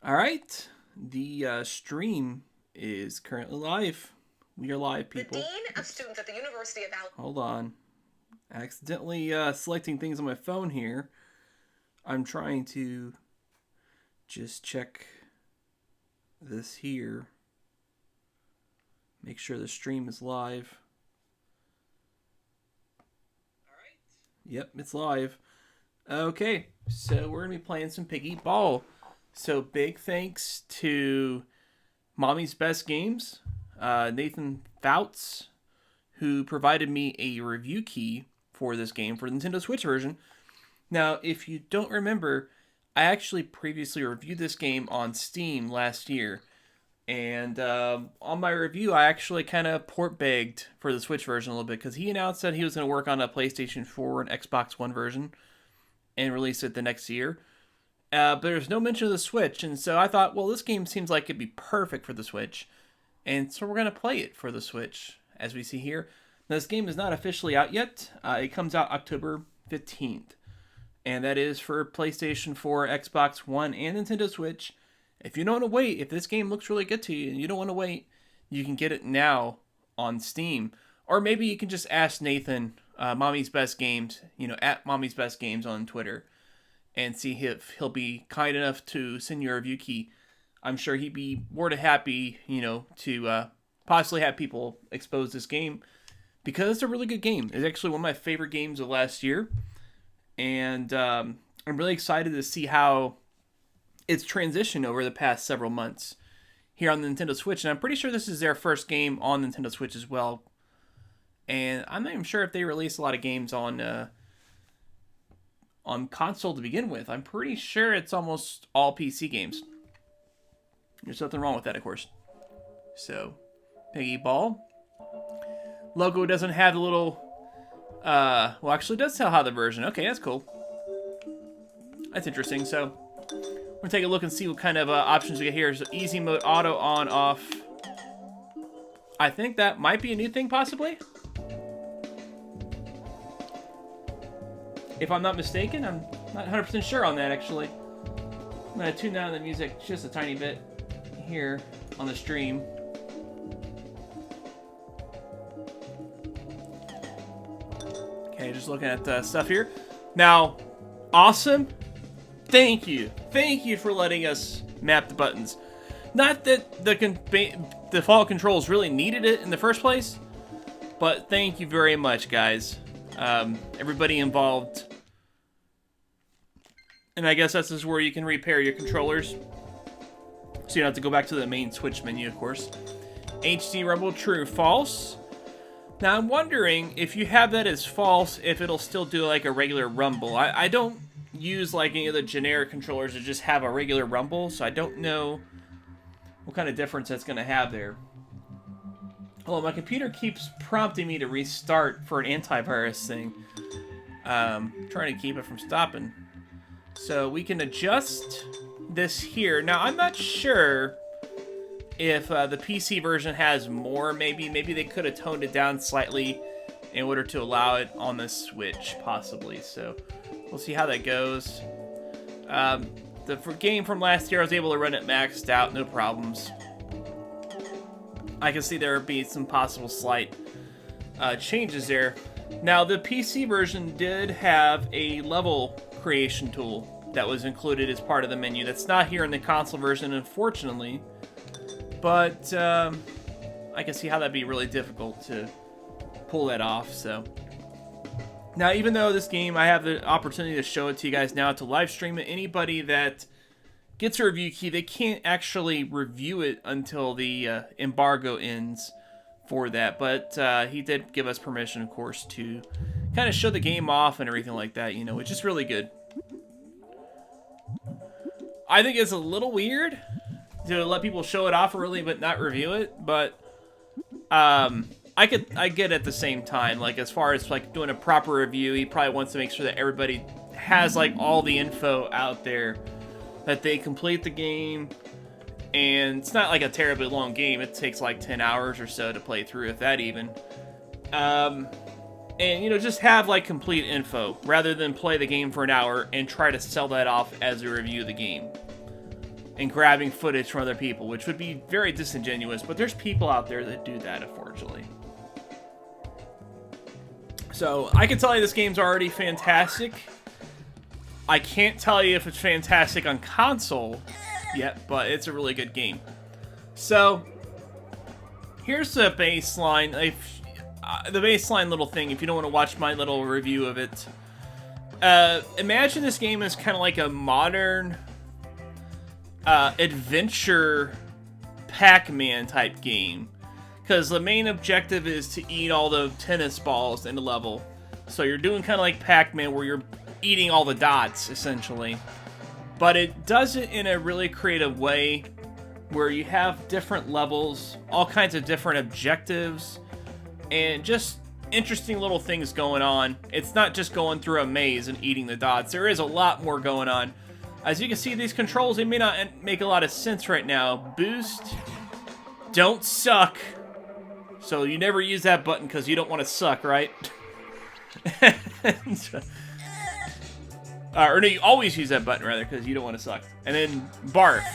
All right, the stream is currently live. We are live, The people. Dean of Students at the University of Alabama. Hold on. Accidentally selecting things on my phone here. I'm trying to just check this here. Make sure the stream is live. Yep, it's live. Okay, so we're going to be playing some Eat Bal. So big thanks to Mommy's Best Games, Nathan Fouts, who provided me a review key for this game for the Nintendo Switch version. Now, if you don't remember, I actually previously reviewed this game on Steam last year. And on my review, I actually kind of port begged for the Switch version a little bit because he announced that he was going to work on a PlayStation 4 and Xbox One version and release it the next year. But there's no mention of the Switch, and so I thought, well, this game seems like it'd be perfect for the Switch. And so we're going to play it for the Switch, as we see here. Now, this game is not officially out yet. It comes out October 15th. And that is for PlayStation 4, Xbox One, and Nintendo Switch. If you don't want to wait, if this game looks really good to you and you don't want to wait, you can get it now on Steam. Or maybe you can just ask Nathan, Mommy's Best Games, at Mommy's Best Games on Twitter, and see if he'll be kind enough to send you a review key. I'm sure he'd be more than happy, to possibly have people expose this game because it's a really good game. It's actually one of my favorite games of last year, and I'm really excited to see how it's transitioned over the past several months here on the Nintendo Switch. And I'm pretty sure this is their first game on Nintendo Switch as well. And I'm not even sure if they release a lot of games on console to begin with. I'm pretty sure it's almost all PC games. There's nothing wrong with that, of course. So, Eat Bal. Logo doesn't have the little... well, actually, it does tell how the version. Okay, that's cool. That's interesting. So, we're going to take a look and see what kind of options we get here. So, easy mode, auto, on, off. I think that might be a new thing, possibly. If I'm not mistaken, I'm not 100% sure on that, actually. I'm going to tune down the music just a tiny bit here on the stream. Okay, just looking at stuff here. Now, awesome. Thank you. Thank you for letting us map the buttons. Not that the default controls really needed it in the first place, but thank you very much, guys. Everybody involved. And I guess that's just where you can repair your controllers. So you don't have to go back to the main Switch menu, of course. HD Rumble, true, false. Now I'm wondering if you have that as false, if it'll still do like a regular rumble. I don't use like any of the generic controllers that just have a regular rumble, so I don't know what kind of difference that's going to have there. Although my computer keeps prompting me to restart for an antivirus thing. Trying to keep it from stopping. So we can adjust this here. Now I'm not sure if the PC version has more. Maybe they could have toned it down slightly in order to allow it on the Switch, possibly. So we'll see how that goes. The game from last year, I was able to run it maxed out, no problems. I can see there would be some possible slight changes there. Now, the PC version did have a level creation tool that was included as part of the menu. That's not here in the console version, unfortunately. But I can see how that'd be really difficult to pull that off. So now, even though this game, I have the opportunity to show it to you guys now to live stream it, anybody that gets a review key, they can't actually review it until the embargo ends for that. But he did give us permission, of course, to kind of show the game off and everything like that, which is really good. I think it's a little weird to let people show it off early but not review it, but I get at the same time, like as far as like doing a proper review, he probably wants to make sure that everybody has like all the info out there, that they complete the game. And it's not like a terribly long game. It takes like 10 hours or so to play through, if that even. And, just have like complete info rather than play the game for an hour and try to sell that off as a review of the game. and grabbing footage from other people, which would be very disingenuous, but there's people out there that do that, unfortunately. So, I can tell you this game's already fantastic. I can't tell you if it's fantastic on console yet, but it's a really good game. So, here's the baseline. The baseline little thing, if you don't want to watch my little review of it. Imagine this game is kind of like a modern adventure Pac-Man type game. Because the main objective is to eat all the tennis balls in the level. So you're doing kind of like Pac-Man where you're eating all the dots, essentially. But it does it in a really creative way where you have different levels, all kinds of different objectives, and just interesting little things going on. It's not just going through a maze and eating the dots. There is a lot more going on. As you can see, these controls, they may not make a lot of sense right now. Boost, don't suck. So you never use that button because you don't want to suck, right? Or no, you always use that button, rather, because you don't want to suck. And then barf,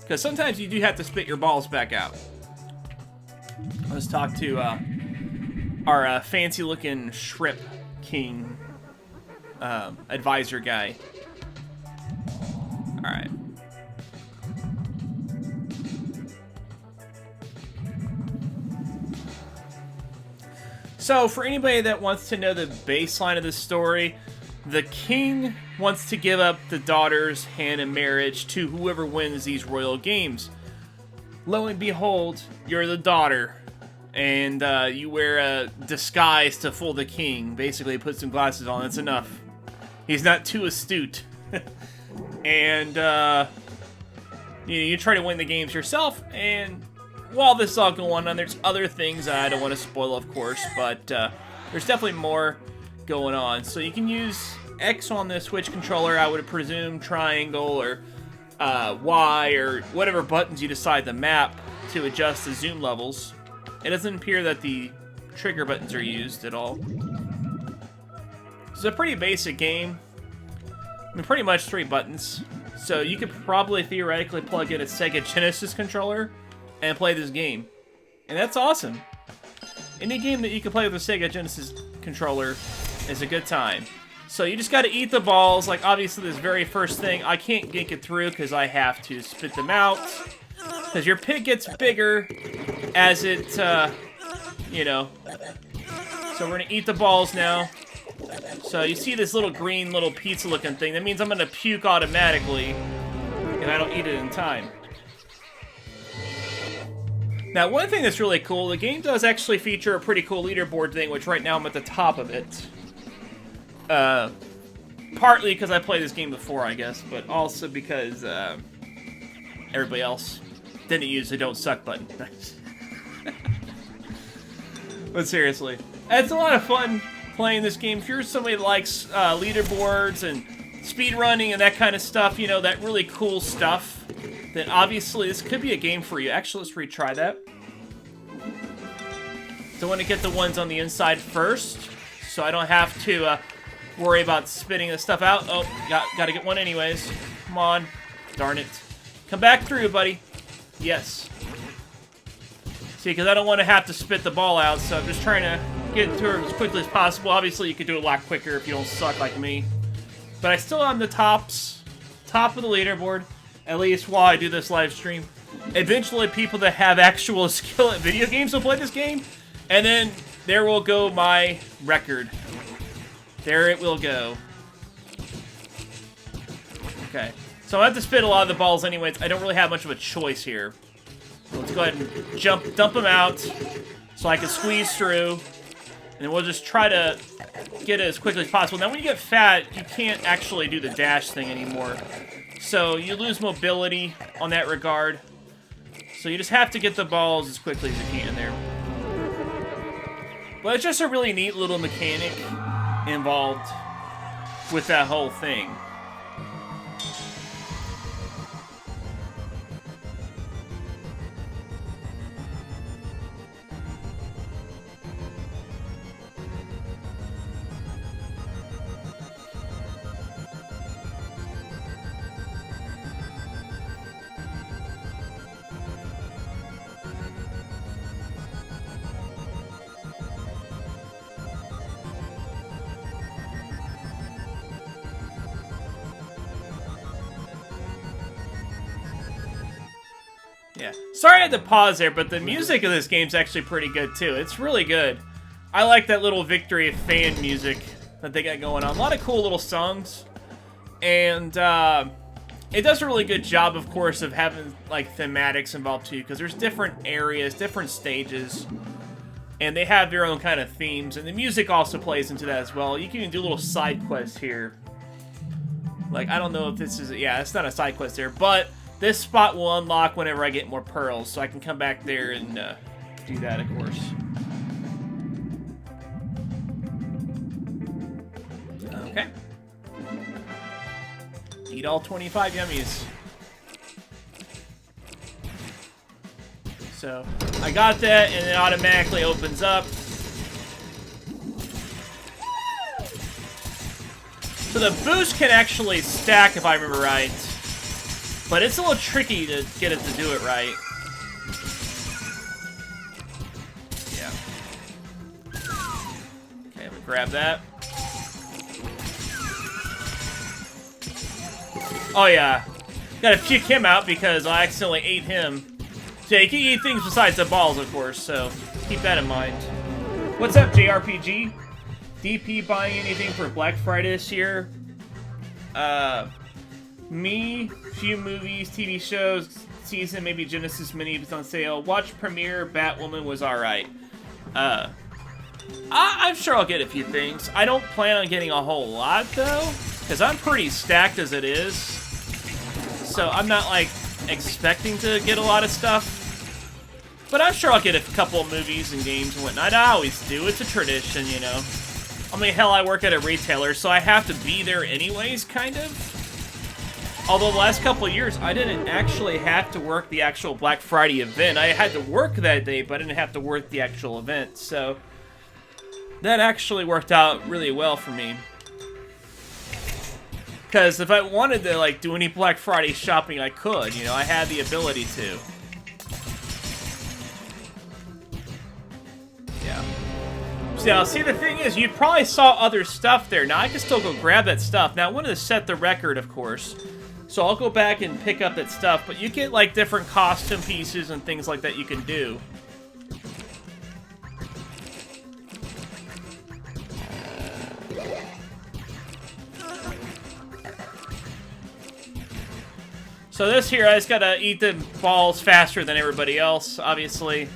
because sometimes you do have to spit your balls back out. Let's talk to our fancy-looking shrimp king advisor guy. All right. So, for anybody that wants to know the baseline of the story, the king wants to give up the daughter's hand in marriage to whoever wins these royal games. Lo and behold, you're the daughter, and you wear a disguise to fool the king. Basically, put some glasses on, that's enough. He's not too astute. And you try to win the games yourself, and while this is all going on, there's other things I don't want to spoil, of course, but there's definitely more going on. So you can use X on the Switch controller, I would presume triangle, or Y, or whatever buttons you decide to map to adjust the zoom levels. It doesn't appear that the trigger buttons are used at all. It's a pretty basic game. I mean, pretty much 3 buttons. So you could probably theoretically plug in a Sega Genesis controller and play this game. And that's awesome. Any game that you can play with a Sega Genesis controller is a good time. So you just gotta eat the balls. Like, obviously, this very first thing, I can't yank it through because I have to spit them out. Because your pig gets bigger as it, you know. So we're gonna eat the balls now. So you see this little green little pizza looking thing. That means I'm gonna puke automatically. And I don't eat it in time. Now, one thing that's really cool, the game does actually feature a pretty cool leaderboard thing, which right now I'm at the top of it. Partly because I played this game before, I guess, but also because everybody else didn't use the don't suck button. But seriously, it's a lot of fun playing this game. If you're somebody that likes leaderboards and speedrunning and that kind of stuff, you know, that really cool stuff, then obviously this could be a game for you. Actually, let's retry that. So I want to get the ones on the inside first, so I don't have to worry about spitting the stuff out. Oh, got to get one anyways. Come on. Darn it. Come back through, buddy. Yes. See, because I don't want to have to spit the ball out, so I'm just trying to get to her as quickly as possible. Obviously, you could do it a lot quicker if you don't suck like me. But I still am the top of the leaderboard, at least while I do this live stream. Eventually, people that have actual skill at video games will play this game, and then there will go my record. There it will go. Okay. So I have to spit a lot of the balls anyways. I don't really have much of a choice here. So let's go ahead and dump them out so I can squeeze through. And then we'll just try to get it as quickly as possible. Now, when you get fat, you can't actually do the dash thing anymore. So you lose mobility on that regard. So you just have to get the balls as quickly as you can there. But it's just a really neat little mechanic involved with that whole thing. Yeah. Sorry I had to pause there, but the music of this game's actually pretty good, too. It's really good. I like that little Victory fan music that they got going on. A lot of cool little songs. And, it does a really good job, of course, of having, like, thematics involved, too. Because there's different areas, different stages. And they have their own kind of themes. And the music also plays into that as well. You can even do little side quests here. Like, I don't know if this is... Yeah, it's not a side quest there. But this spot will unlock whenever I get more pearls. So I can come back there and do that, of course. Okay. Eat all 25 yummies. So, I got that, and it automatically opens up. So the boost can actually stack, if I remember right. But it's a little tricky to get it to do it right. Yeah. Okay, I'm gonna grab that. Oh yeah. Gotta kick him out because I accidentally ate him. So you can eat things besides the balls, of course, so keep that in mind. What's up, JRPG? DP buying anything for Black Friday this year? Me, few movies, TV shows, season, maybe Genesis Mini was on sale. Watch Premiere, Batwoman was alright. I'm sure I'll get a few things. I don't plan on getting a whole lot, though, because I'm pretty stacked as it is. So I'm not, like, expecting to get a lot of stuff. But I'm sure I'll get a couple of movies and games and whatnot. I always do. It's a tradition, you know. I mean, hell, I work at a retailer, so I have to be there anyways, kind of. Although the last couple of years, I didn't actually have to work the actual Black Friday event. I had to work that day, but I didn't have to work the actual event. So that actually worked out really well for me. Because if I wanted to, like, do any Black Friday shopping, I could. You know, I had the ability to. Yeah. So, now, see, the thing is, you probably saw other stuff there. Now, I can still go grab that stuff. Now, I wanted to set the record, of course. So, I'll go back and pick up that stuff. But you get, like, different costume pieces and things like that you can do. So this here, I just gotta eat the balls faster than everybody else, obviously.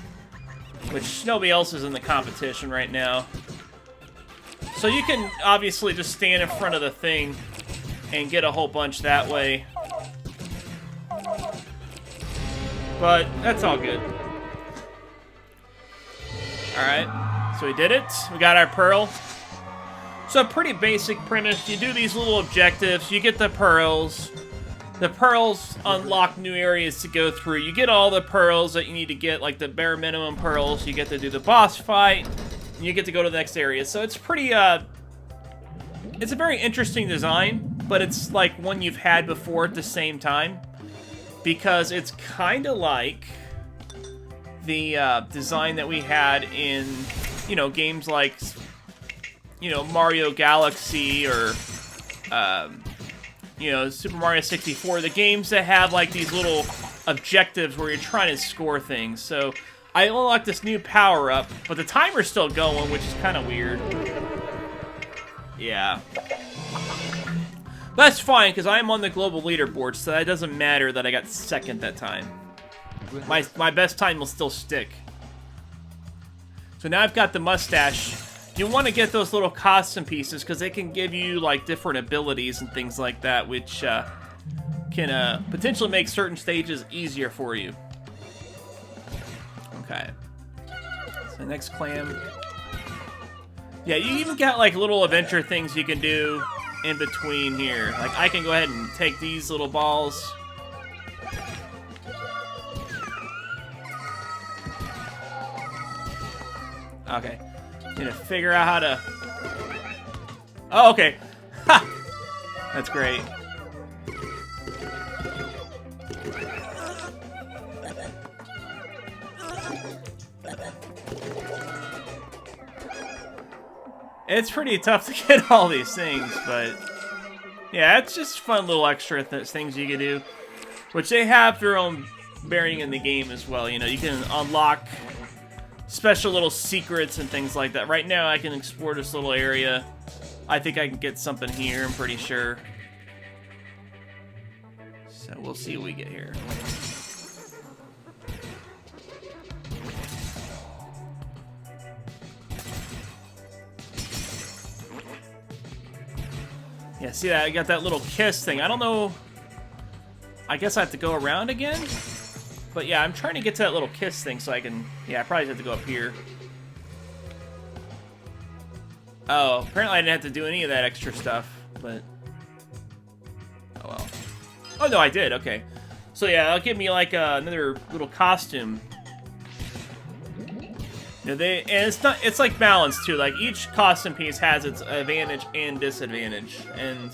Which, nobody else is in the competition right now. So you can, obviously, just stand in front of the thing and get a whole bunch that way. But, that's all good. Alright, so we did it. We got our pearl. So, pretty basic premise. You do these little objectives, you get the pearls. The pearls unlock new areas to go through. You get all the pearls that you need to get, like the bare minimum pearls. You get to do the boss fight, and you get to go to the next area. So it's pretty, it's a very interesting design, but it's like one you've had before at the same time. Because it's kind of like the design that we had in, you know, games like, you know, Mario Galaxy or, you know, Super Mario 64, the games that have, like, these little objectives where you're trying to score things. So, I unlocked this new power-up, but the timer's still going, which is kind of weird. Yeah. That's fine, because I'm on the global leaderboard, so that doesn't matter that I got second that time. My best time will still stick. So now I've got the mustache. You want to get those little costume pieces because they can give you like different abilities and things like that, which can potentially make certain stages easier for you. Okay. So next clam. Yeah, you even got like little adventure things you can do in between here. Like I can go ahead and take these little balls. Okay. Need to figure out how to... Oh, okay. Ha! That's great. It's pretty tough to get all these things, but... Yeah, it's just fun little extra things you can do. Which they have their own varying in the game as well. You know, you can unlock special little secrets and things like that. Right now, I can explore this little area. I think I can get something here, I'm pretty sure. So we'll see what we get here. Yeah, see that? I got that little kiss thing. I don't know. I guess I have to go around again? But yeah, I'm trying to get to that little kiss thing so I can... Yeah, I probably have to go up here. Oh, apparently I didn't have to do any of that extra stuff, but... Oh well. Oh no, I did, okay. So yeah, that'll give me like another little costume. You know, and it's like balanced too. Like each costume piece has its advantage and disadvantage, and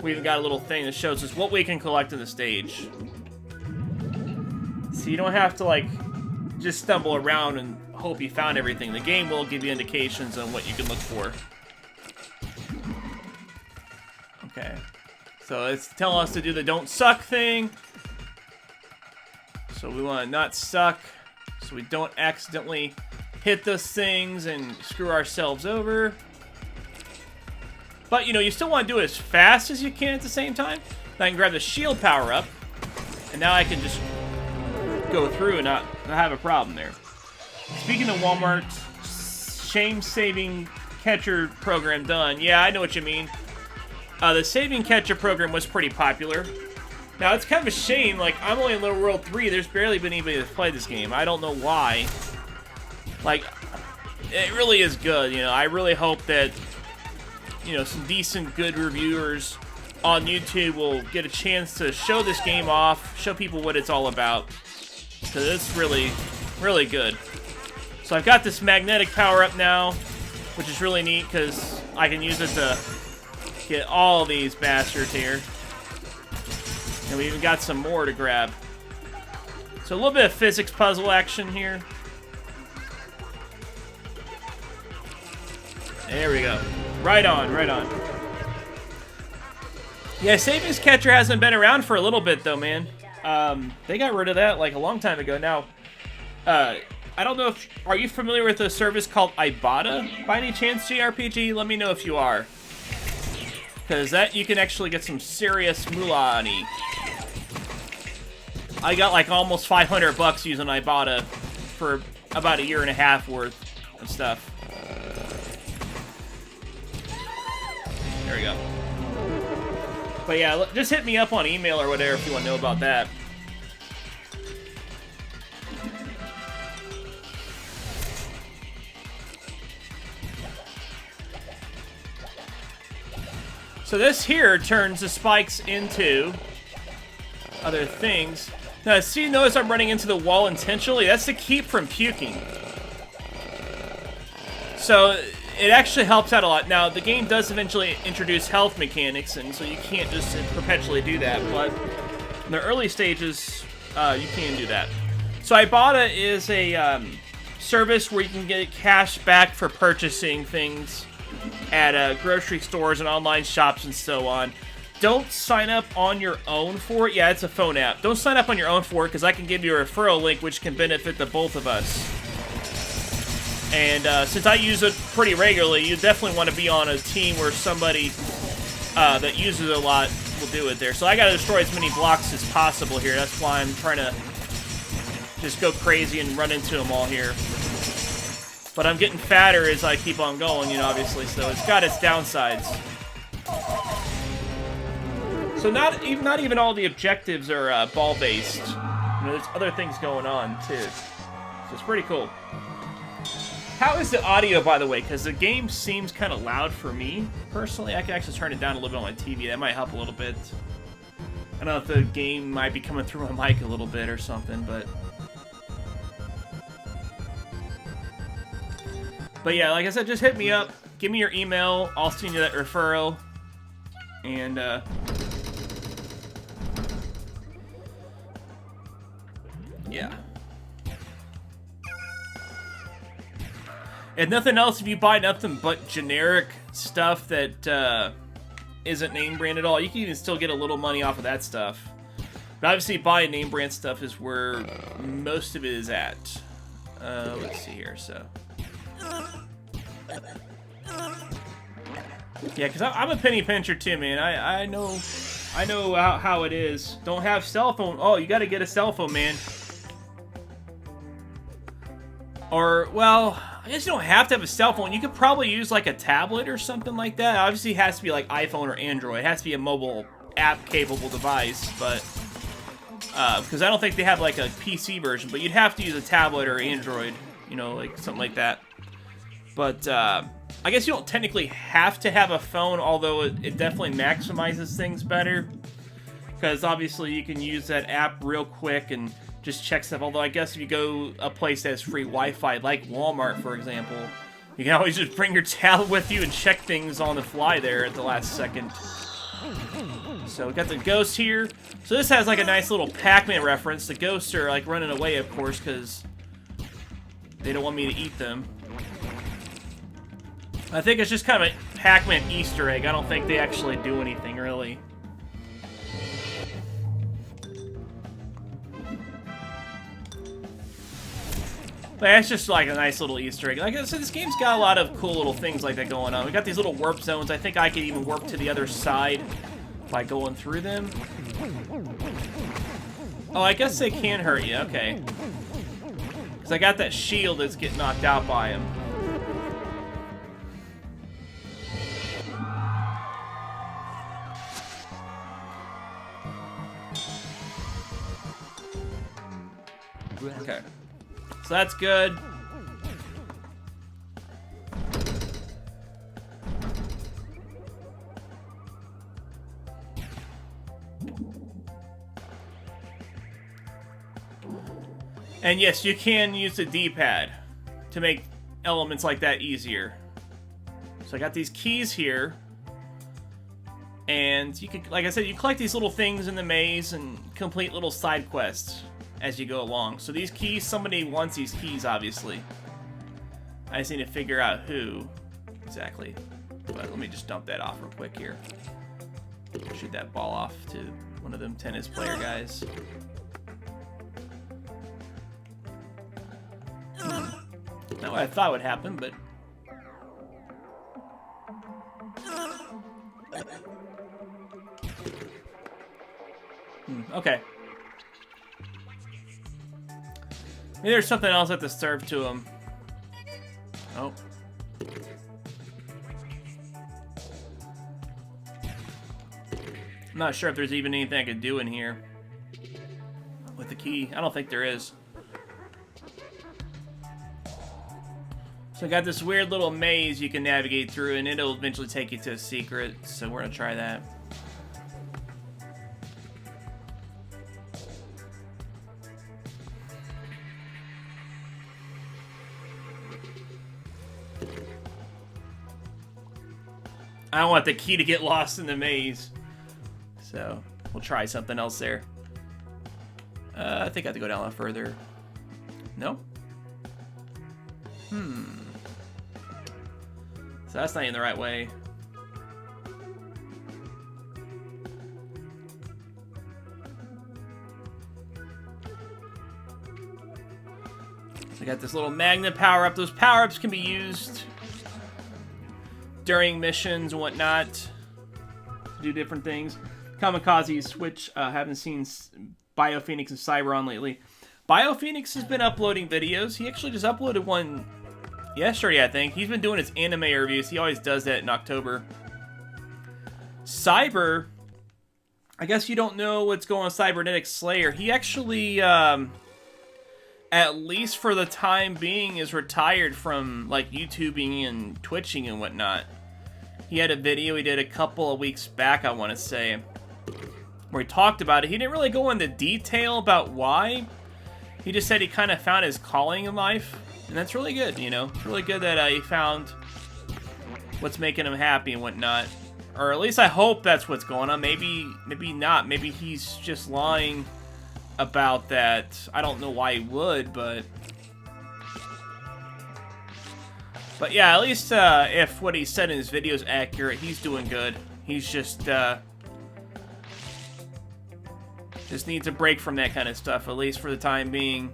we even got a little thing that shows us what we can collect in the stage. So you don't have to like just stumble around and hope you found everything. The game will give you indications on what you can look for. Okay, so it's telling us to do the don't suck thing. So we want to not suck, so we don't accidentally hit those things and screw ourselves over. But, you know, you still want to do it as fast as you can at the same time. Then I can grab the shield power up, and now I can just go through and not have a problem there. Speaking of Walmart, shame-saving catcher program done. Yeah, I know what you mean. The saving catcher program was pretty popular. Now, it's kind of a shame, like, I'm only in Little World 3, there's barely been anybody that's played this game. I don't know why. Like, it really is good, you know. I really hope that, you know, some decent, good reviewers on YouTube will get a chance to show this game off, show people what it's all about. Because it's really, really good. So I've got this magnetic power up now, which is really neat because I can use it to get all these bastards here. And we even got some more to grab. So a little bit of physics puzzle action here. There we go. Right on, right on. Yeah, Savings Catcher hasn't been around for a little bit, though, man. They got rid of that, like, a long time ago. Now, I don't know if... Are you familiar with a service called Ibotta, by any chance, JRPG? Let me know if you are. Because that, you can actually get some serious moolah on it. I got, like, almost 500 bucks using Ibotta for about a year and a half worth of stuff. There we go. But yeah, just hit me up on email or whatever if you want to know about that. So this here turns the spikes into other things. Now, see, notice I'm running into the wall intentionally? That's to keep from puking. So it actually helps out a lot. Now, the game does eventually introduce health mechanics, and so you can't just perpetually do that, but in the early stages, you can do that. So Ibotta is a service where you can get cash back for purchasing things at grocery stores and online shops and so on. Don't sign up on your own for it. Yeah, it's a phone app. Don't sign up on your own for it, because I can give you a referral link which can benefit the both of us. And since I use it pretty regularly, you definitely want to be on a team where somebody that uses it a lot will do it there. So I got to destroy as many blocks as possible here. That's why I'm trying to just go crazy and run into them all here. But I'm getting fatter as I keep on going, you know, obviously. So it's got its downsides. So not even all the objectives are ball-based. You know, there's other things going on, too. So it's pretty cool. How is the audio, by the way? Because the game seems kind of loud for me, personally. I can actually turn it down a little bit on my TV. That might help a little bit. I don't know if the game might be coming through my mic a little bit or something, but... But yeah, like I said, just hit me up. Give me your email. I'll send you that referral. And, yeah. And nothing else, if you buy nothing but generic stuff that isn't name brand at all, you can even still get a little money off of that stuff. But obviously, buying name brand stuff is where most of it is at. Let's see here. So, yeah, because I'm a penny pincher too, man. I know how it is. Don't have cell phone. Oh, you got to get a cell phone, man. Or, well, I guess you don't have to have a cell phone. You could probably use like a tablet or something like that. Obviously, it has to be like iPhone or Android. It has to be a mobile app-capable device, but because I don't think they have like a PC version. But you'd have to use a tablet or Android, you know, like something like that. But I guess you don't technically have to have a phone, although it definitely maximizes things better. Because obviously you can use that app real quick and just check stuff. Although I guess if you go a place that has free Wi-Fi, like Walmart, for example, you can always just bring your tablet with you and check things on the fly there at the last second. So we got the ghost here. So this has like a nice little Pac-Man reference. The ghosts are like running away, of course, because they don't want me to eat them. I think it's just kind of a Pac-Man Easter egg. I don't think they actually do anything, really. But that's just like a nice little Easter egg. Like I said, this game's got a lot of cool little things like that going on. We got these little warp zones. I think I could even warp to the other side by going through them. Oh, I guess they can hurt you. Okay. Because I got that shield that's getting knocked out by him. Okay. So that's good. And yes, you can use the D-pad to make elements like that easier. So I got these keys here. And you can, like I said, you collect these little things in the maze and complete little side quests as you go along. So these keys, somebody wants these keys, obviously. I just need to figure out who exactly. But let me just dump that off real quick here. Shoot that ball off to one of them tennis player guys. Not what I thought would happen, but... okay. Maybe there's something else I have to serve to him. Oh. I'm not sure if there's even anything I could do in here with the key. I don't think there is. So I got this weird little maze you can navigate through, and it'll eventually take you to a secret. So we're gonna try that. I don't want the key to get lost in the maze. So, we'll try something else there. I think I have to go down a lot further. No? So that's not in the right way. So I got this little magnet power-up. Those power-ups can be used during missions and whatnot to do different things. Kamikaze Switch, haven't seen BioPhoenix and Cyberon lately. BioPhoenix has been uploading videos. He actually just uploaded one yesterday, I think. He's been doing his anime reviews. He always does that in October. Cyber, I guess you don't know what's going on with Cybernetic Slayer. He actually, at least for the time being, is retired from like YouTubing and Twitching and whatnot. He had a video he did a couple of weeks back, I want to say, where he talked about it. He didn't really go into detail about why. He just said he kind of found his calling in life, and that's really good, you know. It's really good that he found what's making him happy and whatnot. Or at least I hope that's what's going on. Maybe not. Maybe he's just lying about that. I don't know why he would, but yeah, at least if what he said in his video is accurate, he's doing good. He's just Just needs a break from that kind of stuff, at least for the time being.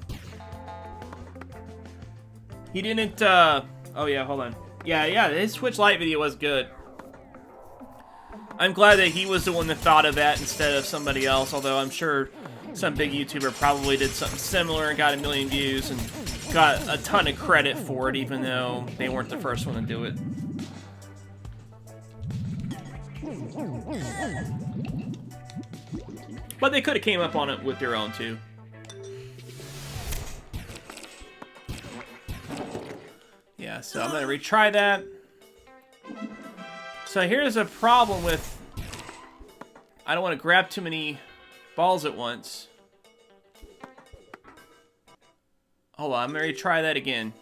He didn't, oh yeah, hold on. Yeah, his Switch Lite video was good. I'm glad that he was the one that thought of that instead of somebody else, although I'm sure some big YouTuber probably did something similar and got 1 million views and got a ton of credit for it, even though they weren't the first one to do it. But they could have came up on it with their own, too. Yeah, so I'm going to retry that. So here's a problem with... I don't want to grab too many balls at once. Hold on, I'm going to retry that again.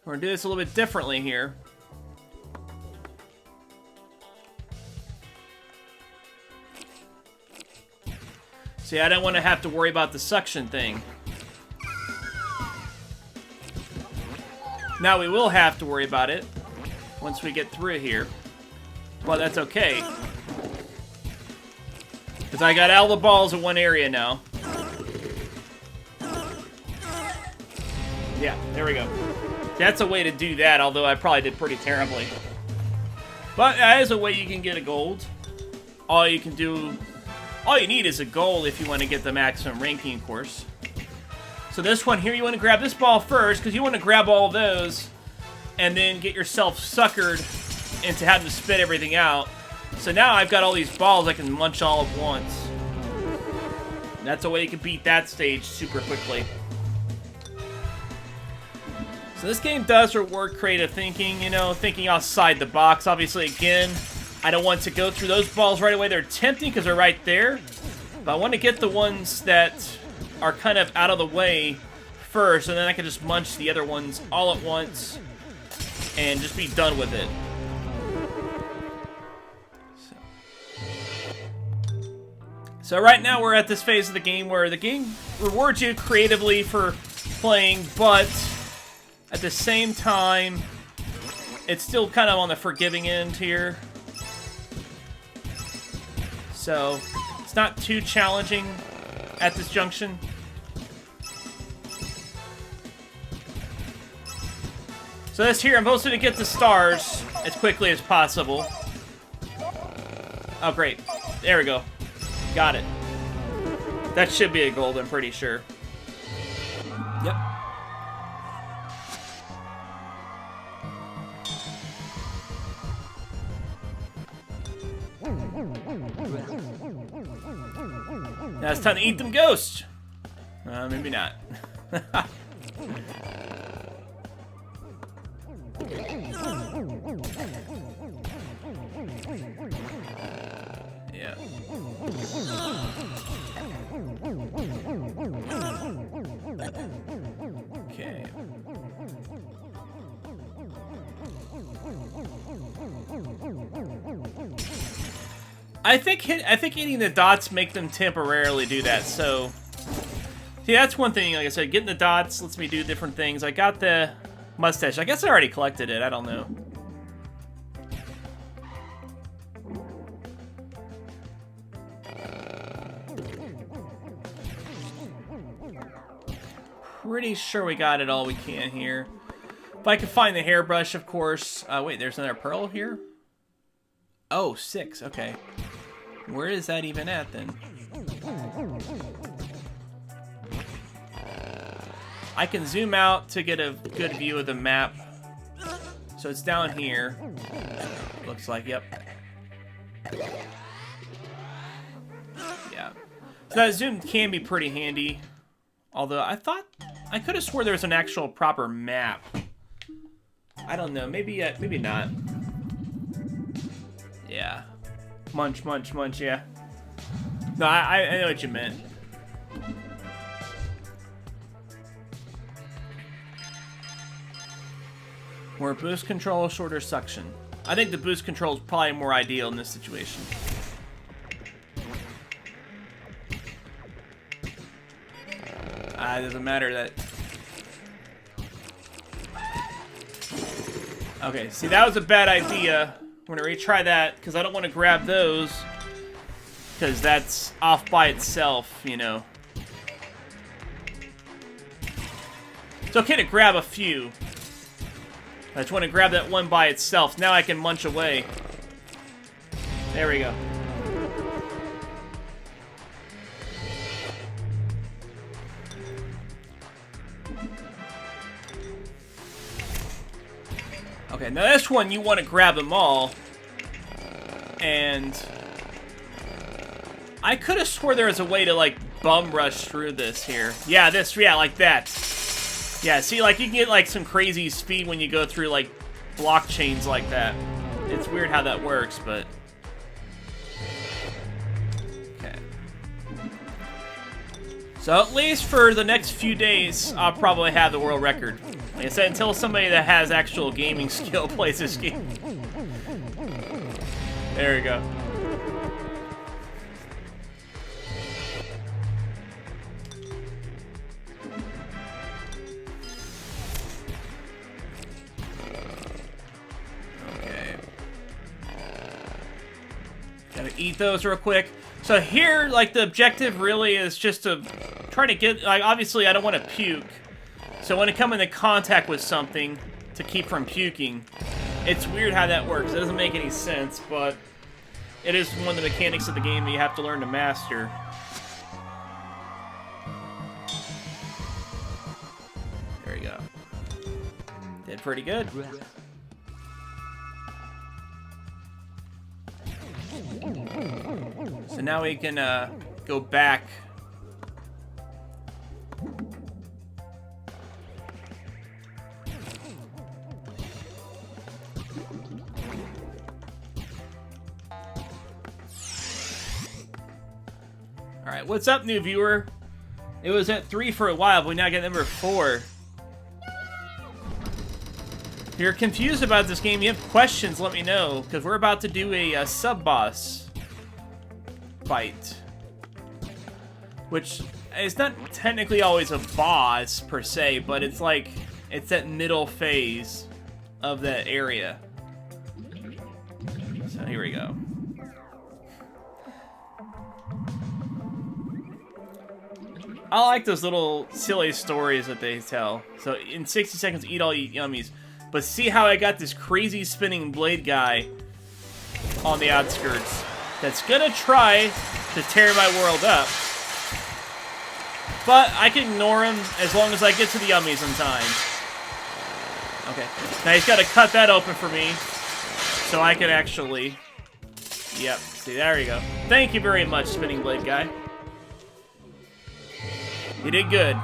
We're going to do this a little bit differently here. See, I don't want to have to worry about the suction thing. Now we will have to worry about it once we get through here. But that's okay. Because I got all the balls in one area now. Yeah, there we go. That's a way to do that, although I probably did pretty terribly. But that is a way you can get a gold. All you need is a goal if you want to get the maximum ranking, of course. So this one here, you want to grab this ball first, because you want to grab all of those, and then get yourself suckered into having to spit everything out. So now I've got all these balls I can munch all at once. That's a way you can beat that stage super quickly. So this game does reward creative thinking, you know, thinking outside the box. Obviously, again, I don't want to go through those balls right away. They're tempting because they're right there. But I want to get the ones that are kind of out of the way first, and then I can just munch the other ones all at once and just be done with it. So right now we're at this phase of the game where the game rewards you creatively for playing, but at the same time, it's still kind of on the forgiving end here. So it's not too challenging at this junction. So this here, I'm supposed to get the stars as quickly as possible. Oh, great. There we go. Got it. That should be a gold, I'm pretty sure. Yep. Now it's time to eat them ghosts. Maybe not. Yeah. Okay. I think hitting the dots make them temporarily do that. So, see, that's one thing. Like I said, getting the dots lets me do different things. I got the mustache. I guess I already collected it. I don't know. Pretty sure we got it all we can here. If I can find the hairbrush, of course. Wait, there's another pearl here? Oh, 6. Okay. Where is that even at, then? I can zoom out to get a good view of the map. So it's down here. Looks like, yep. Yeah. So that zoom can be pretty handy. Although I could have swore there was an actual proper map. I don't know. Maybe not. Yeah. Munch, munch, munch, yeah. No, I know what you meant. More boost control, shorter suction. I think the boost control is probably more ideal in this situation. It doesn't matter that... Okay, see, that was a bad idea We're gonna retry that because I don't want to grab those because that's off by itself, you know. It's okay to grab a few. I just want to grab that one by itself. Now I can munch away. There we go. Okay, now this one, you want to grab them all. And I could have swore there was a way to, like, bum rush through this here. Yeah, like that. Yeah, see, like, you can get, like, some crazy speed when you go through, like, blockchains like that. It's weird how that works, but... Okay. So, at least for the next few days, I'll probably have the world record. Like I said, until somebody that has actual gaming skill plays this game. There we go. Okay. Gotta eat those real quick. So here, like, the objective really is just to try to get, like, obviously I don't want to puke. So when I come into contact with something to keep from puking, it's weird how that works. It doesn't make any sense, but it is one of the mechanics of the game that you have to learn to master. There you go. Did pretty good. So now we can go back. Alright, what's up, new viewer? It was at 3 for a while, but we now get number 4. If you're confused about this game, you have questions, let me know, because we're about to do a sub-boss fight. Which is not technically always a boss, per se, but it's like, it's that middle phase of that area. So here we go. I like those little silly stories that they tell. So in 60 seconds, eat all yummies. But see how I got this crazy spinning blade guy on the outskirts that's gonna try to tear my world up. But I can ignore him as long as I get to the yummies in time. Okay. Now he's got to cut that open for me so I can actually... Yep. See, there you go. Thank you very much, spinning blade guy. You did good.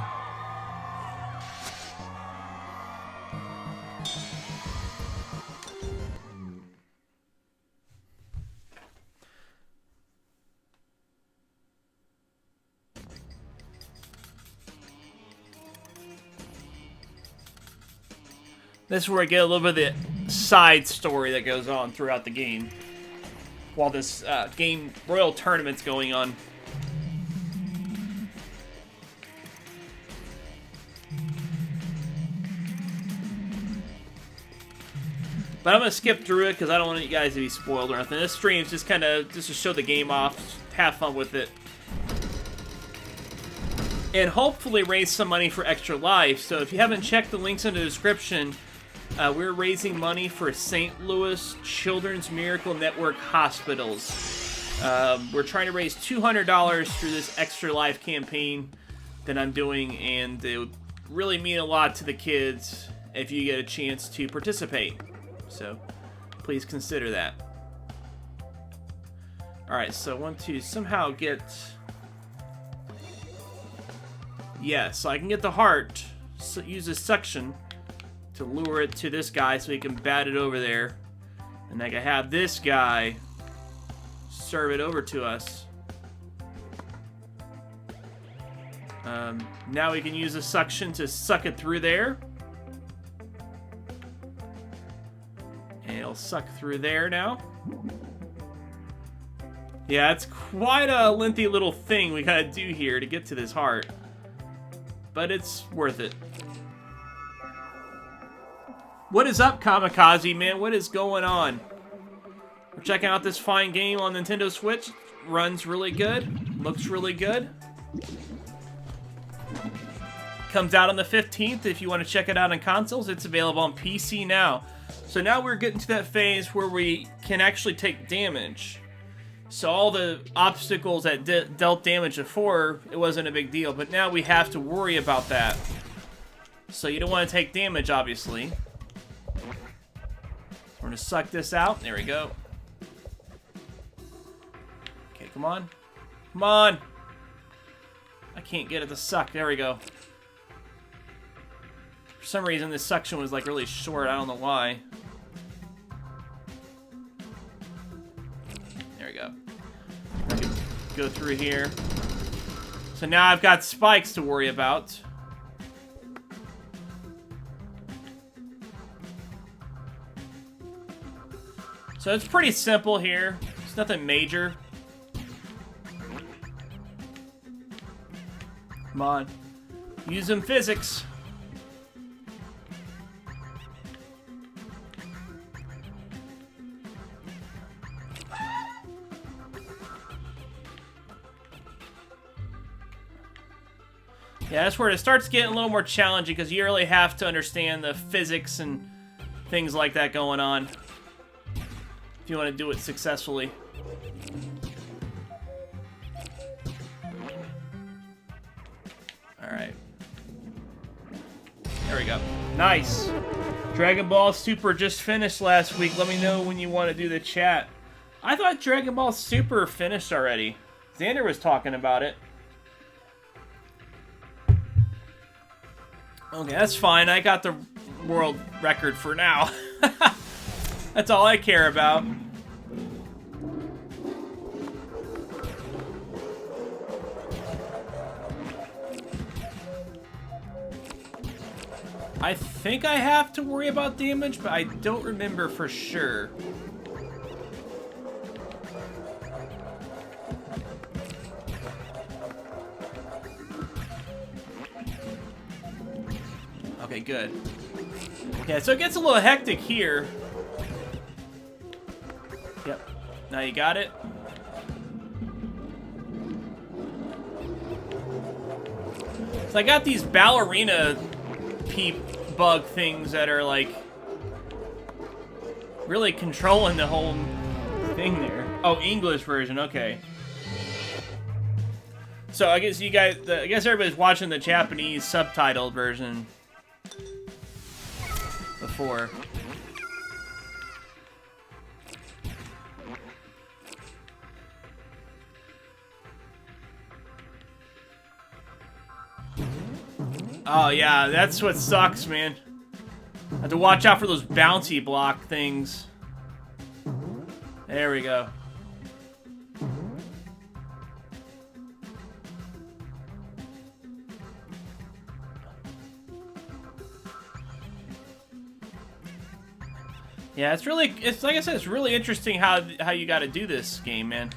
This is where I get a little bit of the side story that goes on throughout the game while this game Royal Tournament's going on. But I'm going to skip through it because I don't want you guys to be spoiled or nothing. This stream is just kind of just to show the game off, have fun with it. And hopefully raise some money for Extra Life. So if you haven't checked the links in the description, we're raising money for St. Louis Children's Miracle Network Hospitals. We're trying to raise $200 through this Extra Life campaign that I'm doing, and it would really mean a lot to the kids if you get a chance to participate. So please consider that. Alright, so I want to somehow get... Yeah, so I can get the heart, so use this suction to lure it to this guy so he can bat it over there. And I can have this guy serve it over to us. Now we can use the suction to suck it through there. And it'll suck through there now. Yeah, it's quite a lengthy little thing we gotta do here to get to this heart. But it's worth it. What is up, Kamikaze, man? What is going on? We're checking out this fine game on Nintendo Switch. Runs really good. Looks really good. Comes out on the 15th. If you want to check it out on consoles, it's available on PC now. So now we're getting to that phase where we can actually take damage. So all the obstacles that dealt damage before, it wasn't a big deal. But now we have to worry about that. So you don't want to take damage, obviously. We're going to suck this out. There we go. Okay, come on. Come on. I can't get it to suck. There we go. For some reason, this suction was like really short. I don't know why. There we go. I can go through here. So now I've got spikes to worry about. So it's pretty simple here. It's nothing major. Come on. Use them physics. Yeah, that's where it starts getting a little more challenging because you really have to understand the physics and things like that going on if you want to do it successfully. Alright. There we go. Nice. Dragon Ball Super just finished last week. Let me know when you want to do the chat. I thought Dragon Ball Super finished already. Xander was talking about it. Okay, that's fine. I got the world record for now. That's all I care about. I think I have to worry about damage, but I don't remember for sure. Okay, good. Yeah, so it gets a little hectic here. Yep. Now you got it. So I got these ballerina peep bug things that are like really controlling the whole thing there. Oh, English version, okay. So I guess you guys, I guess everybody's watching the Japanese subtitled version before. Oh yeah, that's what sucks, man. I have to watch out for those bouncy block things. There we go. Yeah, it's like I said, it's really interesting how you got to do this game, man.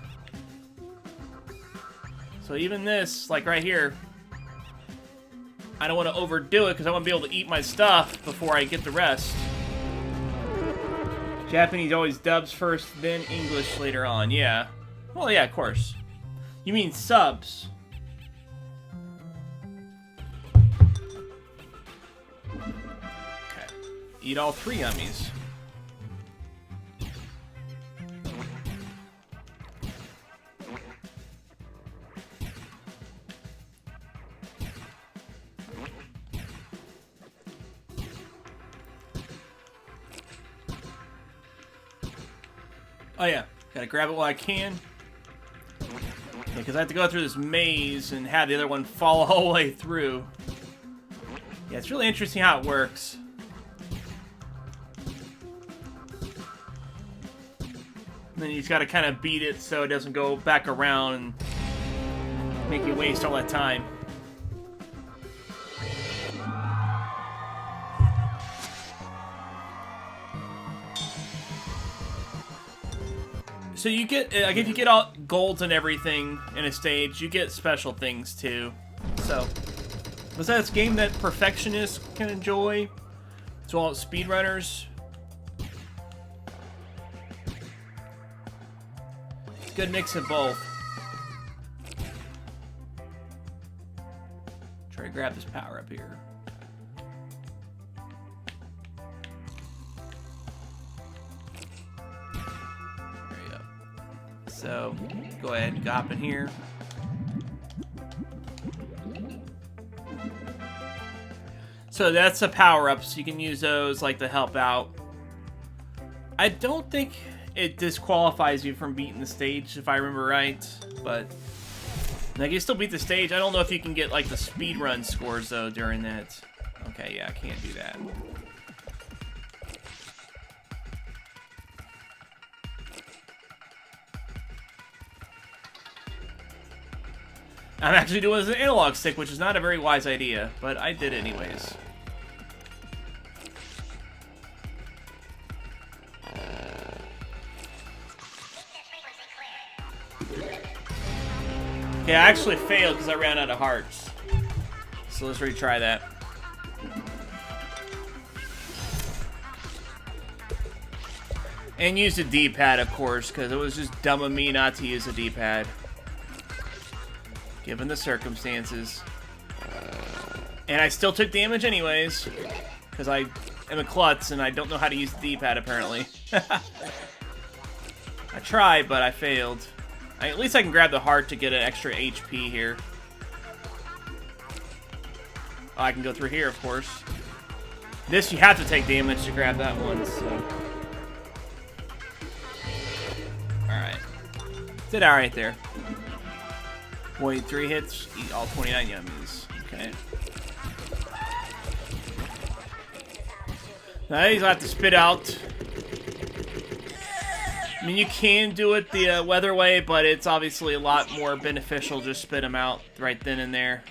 So even this, like right here, I don't want to overdo it because I want to be able to eat my stuff before I get the rest. Japanese always dubs first, then English later on. Yeah. Well, yeah, of course. You mean subs. Okay. Eat all 3 yummies. Oh yeah, gotta grab it while I can. Because I have to go through this maze and have the other one fall all the way through. Yeah, it's really interesting how it works. And then you just gotta kind of beat it so it doesn't go back around and make you waste all that time. So you get, like, if you get all golds and everything in a stage, you get special things too. So, was that a game that perfectionists can enjoy, as well as speedrunners? Good mix of both. Try to grab this power up here. There you go. So, go ahead and hop in here. So that's a power-up, so you can use those like to help out. I don't think it disqualifies you from beating the stage, if I remember right, but like you still beat the stage. I don't know if you can get like the speedrun scores though during that. Okay, yeah, I can't do that. I'm actually doing this with an analog stick, which is not a very wise idea, but I did it anyways. Okay, I actually failed because I ran out of hearts. So let's retry that. And use the D-pad, of course, because it was just dumb of me not to use the D-pad. Given the circumstances. And I still took damage anyways, because I am a klutz and I don't know how to use the D-pad apparently. I tried, but I failed. At least I can grab the heart to get an extra HP here. Oh, I can go through here, of course. This, you have to take damage to grab that one, so... Alright. Did alright there. 23 hits, eat all 29 yummies. Okay. Now he's got to spit out. I mean, you can do it the weather way, but it's obviously a lot more beneficial just spit them out right then and there.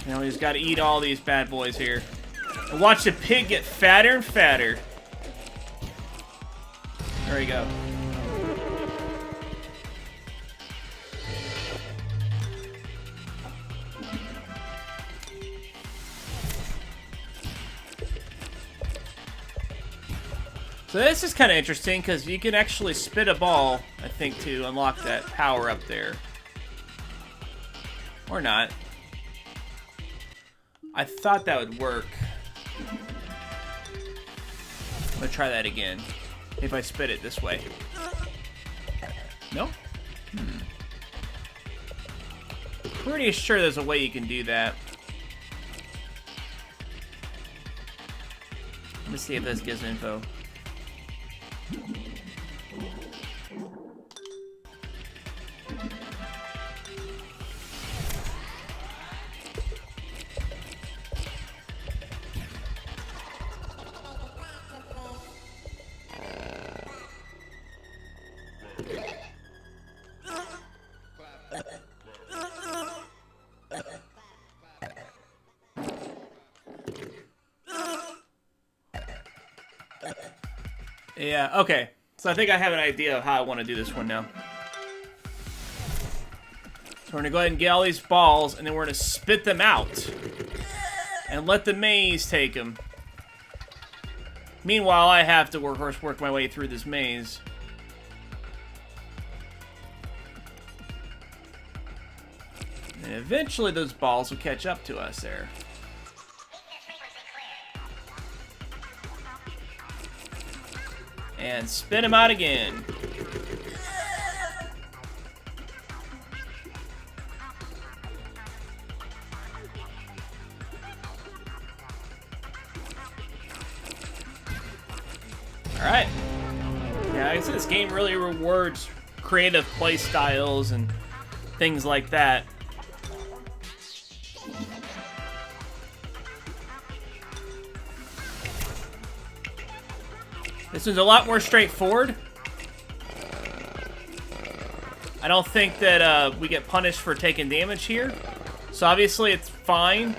Now he's got to eat all these bad boys here. And watch the pig get fatter and fatter. There we go. So this is kind of interesting because you can actually spit a ball, I think, to unlock that power up there. Or not. I thought that would work. I'm gonna try that again. If I spit it this way. No? Pretty sure there's a way you can do that. Let me see if this gives info. Yeah, okay. So I think I have an idea of how I want to do this one now. So we're going to go ahead and get all these balls, and then we're going to spit them out. And let the maze take them. Meanwhile, I have to work my way through this maze. And eventually those balls will catch up to us there. And spin them out again. Alright. Yeah, I guess this game really rewards creative play styles and things like that. This one's a lot more straightforward. I don't think that we get punished for taking damage here. So obviously it's fine.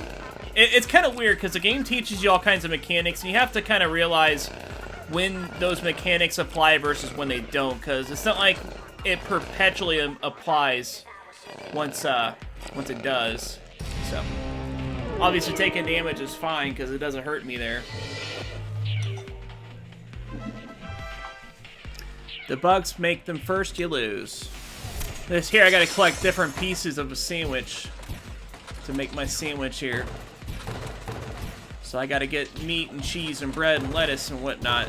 It's kind of weird because the game teaches you all kinds of mechanics, and you have to kind of realize when those mechanics apply versus when they don't, because it's not like it perpetually applies once it does. So Obviously, taking damage is fine because it doesn't hurt me there. The bugs make them first, you lose. This here, I gotta collect different pieces of a sandwich to make my sandwich here. So I gotta get meat and cheese and bread and lettuce and whatnot.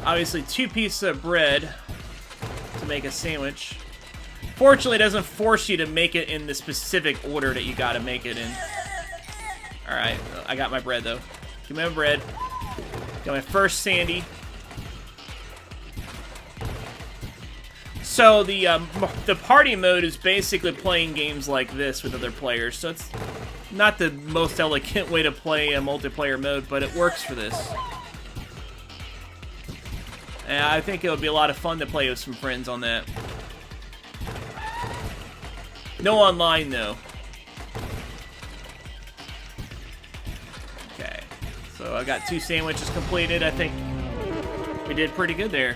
Obviously, 2 pieces of bread to make a sandwich. Fortunately, it doesn't force you to make it in the specific order that you gotta make it in. Alright, I got my bread though. Give me my bread. Got my first Sandy. So the party mode is basically playing games like this with other players. So it's not the most elegant way to play a multiplayer mode, but it works for this. And I think it would be a lot of fun to play with some friends on that. No online, though. Okay. So I got 2 sandwiches completed. I think we did pretty good there.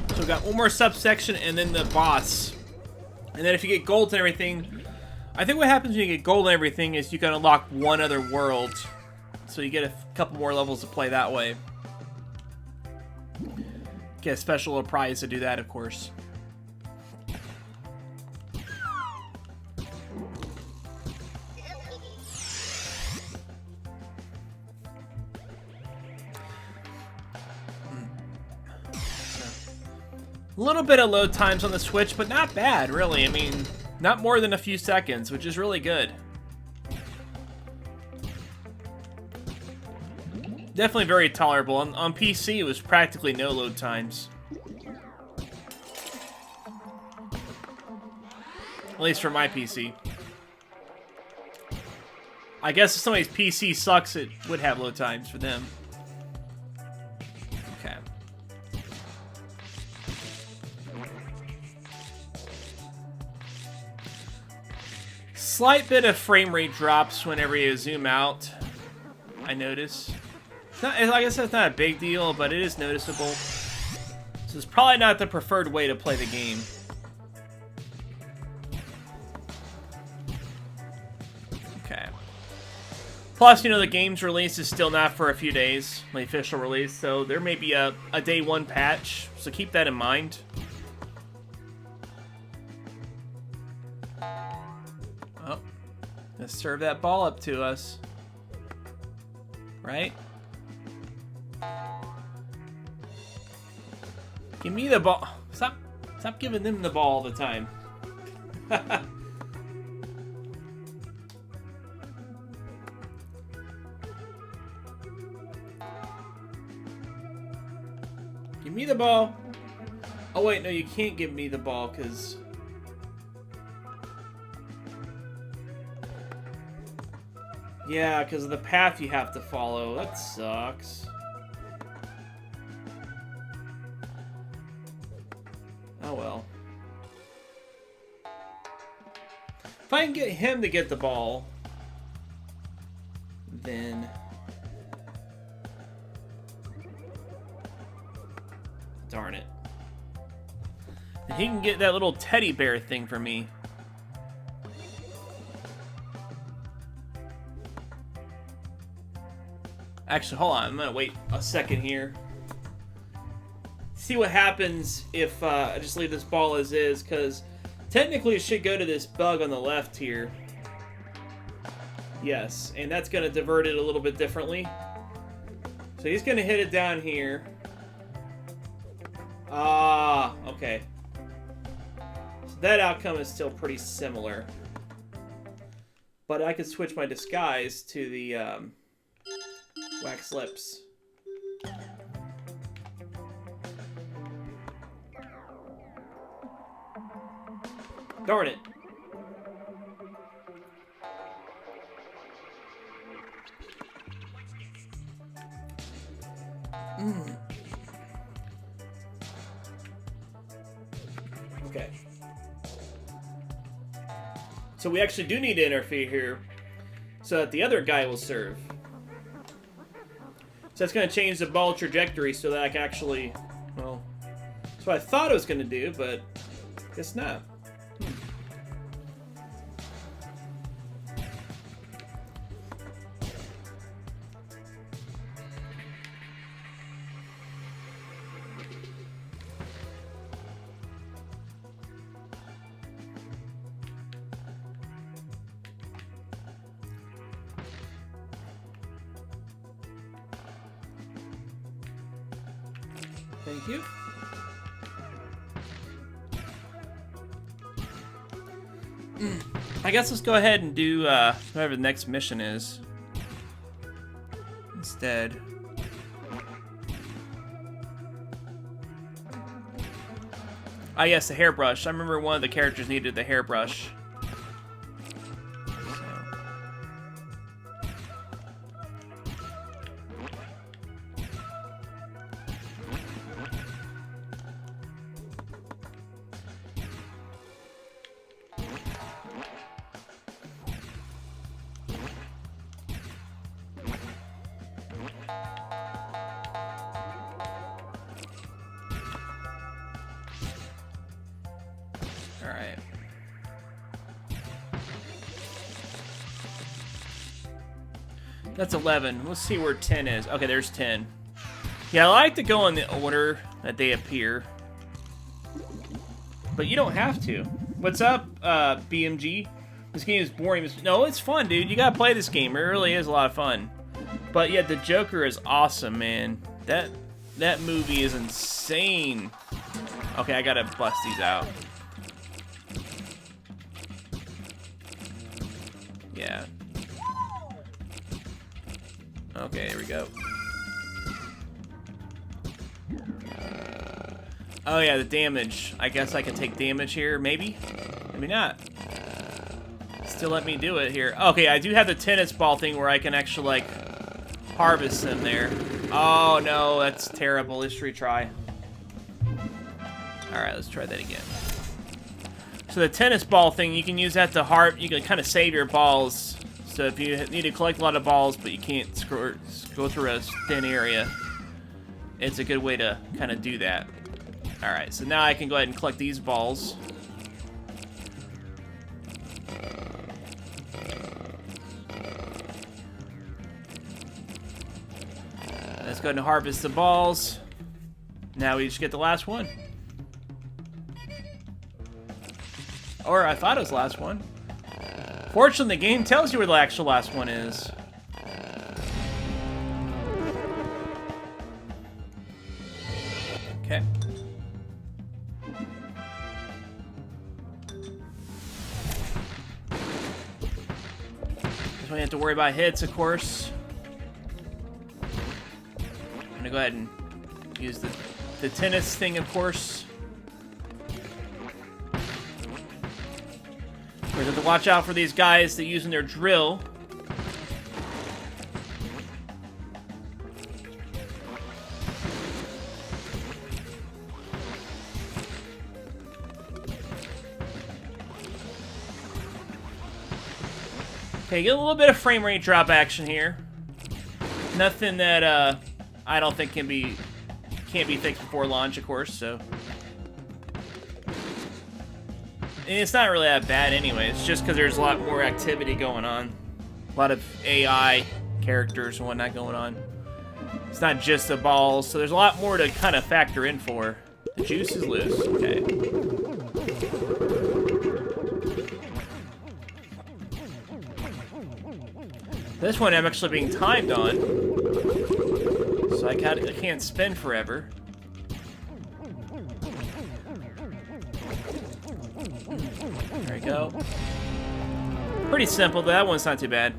So we got one more subsection and then the boss. And then if you get gold and everything, I think what happens when you get gold and everything is you can unlock one other world. So you get a couple more levels to play that way. Get a special prize to do that, of course. A little bit of load times on the Switch, but not bad, really. I mean, not more than a few seconds, which is really good. Definitely very tolerable. On PC, it was practically no load times. At least for my PC. I guess if somebody's PC sucks, it would have load times for them. Okay. Slight bit of frame rate drops whenever you zoom out, I notice. Like I said, it's not a big deal, but it is noticeable. So it's probably not the preferred way to play the game. Okay. Plus, you know, the game's release is still not for a few days, the official release, so there may be a day 1 patch, so keep that in mind. Oh, let's serve that ball up to us. Right? Give me the ball. Stop giving them the ball all the time. Give me the ball. Oh wait, no, you can't give me the ball because yeah, because of the path you have to follow. That sucks. Oh well. If I can get him to get the ball, then darn it. And he can get that little teddy bear thing for me. Actually, hold on. I'm gonna wait a second here. See what happens if I just leave this ball as is, because technically it should go to this bug on the left here. Yes, and that's going to divert it a little bit differently. So he's going to hit it down here. Ah, okay. So that outcome is still pretty similar. But I could switch my disguise to the wax lips. Darn it. Okay. So we actually do need to interfere here so that the other guy will serve. So that's going to change the ball trajectory so that I can actually, well, that's what I thought it was going to do, but guess not. Thank you. I guess let's go ahead and do whatever the next mission is instead. Ah, yes, the hairbrush. I remember one of the characters needed the hairbrush. Alright. That's 11. Let's see where 10 is. Okay, there's 10. Yeah, I like to go in the order that they appear. But you don't have to. What's up, BMG? This game is boring. No, it's fun, dude. You gotta play this game. It really is a lot of fun. But yeah, the Joker is awesome, man. That movie is insane. Okay, I gotta bust these out. Yeah. Okay, here we go. Oh yeah, the damage. I guess I can take damage here, maybe? Maybe not. Still let me do it here. Okay, I do have the tennis ball thing where I can actually, like, harvest them there. Oh no, that's terrible. Let's retry. Alright, let's try that again. So the tennis ball thing, you can use that to you can kind of save your balls. So if you need to collect a lot of balls, but you can't go through a thin area, it's a good way to kind of do that. Alright, so now I can go ahead and collect these balls. Let's go ahead and harvest the balls. Now we just get the last one. Or I thought it was the last one. Fortunately, the game tells you where the actual last one is. Okay. Just don't have to worry about hits, of course. I'm gonna go ahead and use the tennis thing, of course. We have to watch out for these guys that using their drill. Okay, get a little bit of frame rate drop action here. Nothing that I don't think can't be fixed before launch, of course. So. And it's not really that bad anyway. It's just because there's a lot more activity going on. A lot of AI characters and whatnot going on. It's not just the balls, so there's a lot more to kind of factor in for. The juice is loose. Okay. This one I'm actually being timed on. So I can't spin forever. There we go. Pretty simple, but that one's not too bad.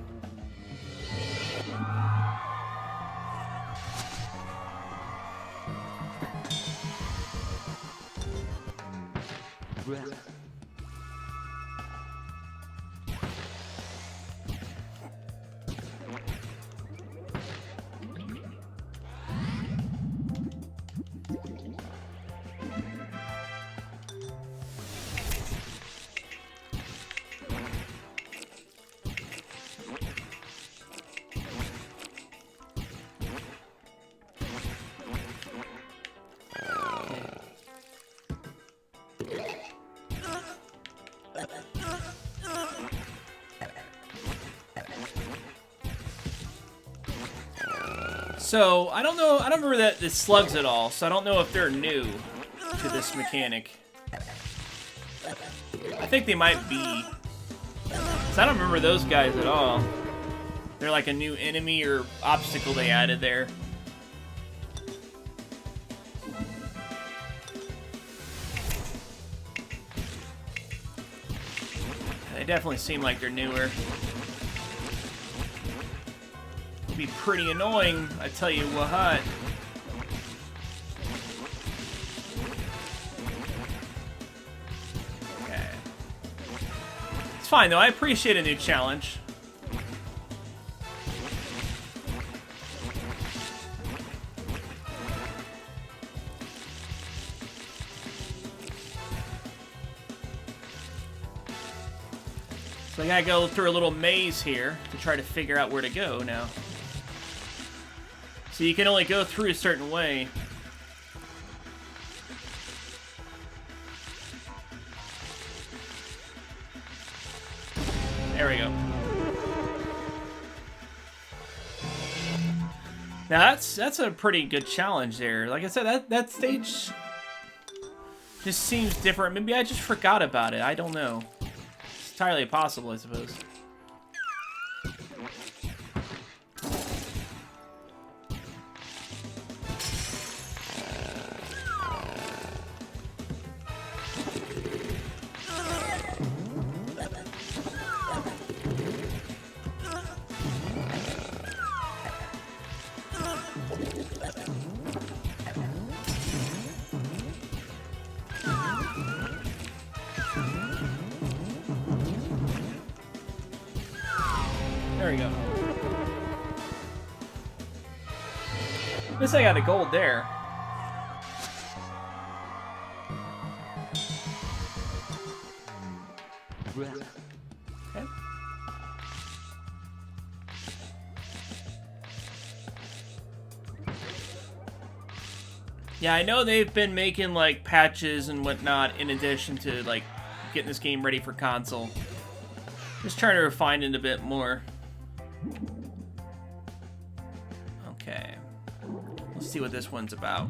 So, I don't know, I don't remember the slugs at all, so I don't know if they're new to this mechanic. I think they might be. So I don't remember those guys at all. They're like a new enemy or obstacle they added there. They definitely seem like they're newer. It'd be pretty annoying, I tell you what. Okay. It's fine though, I appreciate a new challenge. So I gotta go through a little maze here to try to figure out where to go now. So you can only go through a certain way. There we go. Now that's a pretty good challenge there. Like I said, that stage just seems different. Maybe I just forgot about it. I don't know. It's entirely possible, I suppose. There we go. At least I got a gold there. Okay. Yeah, I know they've been making like patches and whatnot in addition to like getting this game ready for console. Just trying to refine it a bit more. Okay. Let's see what this one's about.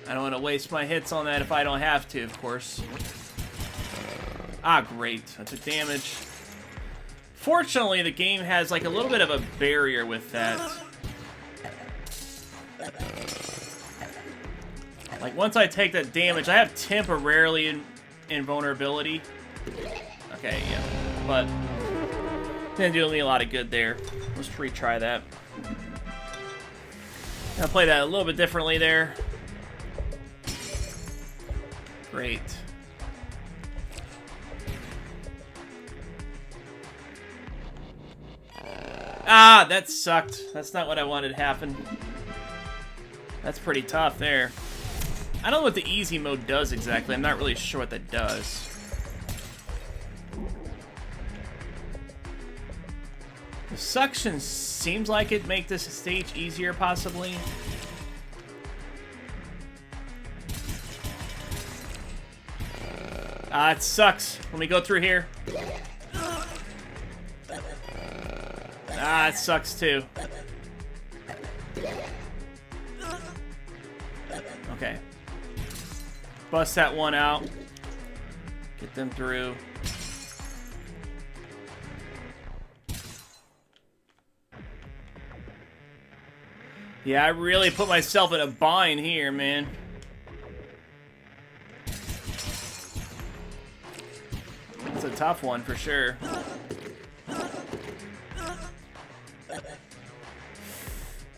I don't want to waste my hits on that if I don't have to, of course. Ah, great. I took damage. Fortunately, the game has like a little bit of a barrier with that. Like once I take that damage, I have temporarily invulnerability. Okay, yeah. But didn't do me a lot of good there. Let's retry that. I'll play that a little bit differently there. Great. Ah, that sucked. That's not what I wanted to happen. That's pretty tough there. I don't know what the easy mode does exactly. I'm not really sure what that does. The suction seems like it'd make this stage easier, possibly. Ah, it sucks. Let me go through here. Ah, it sucks too. Okay. Bust that one out. Get them through. Yeah, I really put myself in a bind here, man. It's a tough one for sure.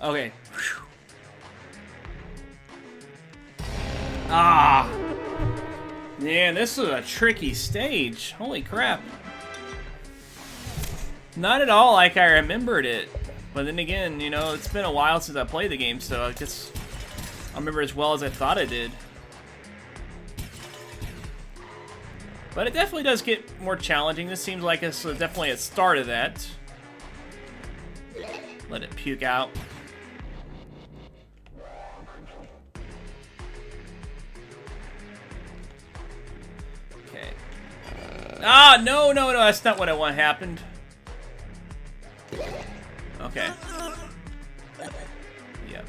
Okay. Ah! Man, this is a tricky stage. Holy crap. Not at all like I remembered it. But then again, you know, it's been a while since I played the game, so I guess I remember as well as I thought I did. But it definitely does get more challenging. This seems like it's definitely a start of that. Let it puke out. Ah, no, no, no, that's not what I want happened. Okay. Yep.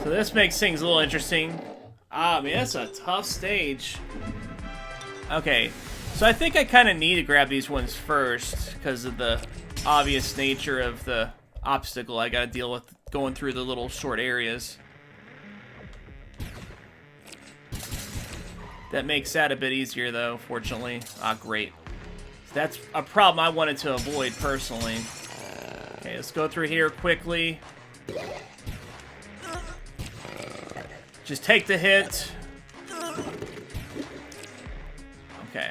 So this makes things a little interesting. Ah, man, that's a tough stage. Okay, so I think I kind of need to grab these ones first because of the obvious nature of the obstacle I gotta deal with going through the little short areas. That makes that a bit easier though, fortunately. Ah, great. That's a problem I wanted to avoid personally. Okay, let's go through here quickly. Just take the hit. Okay.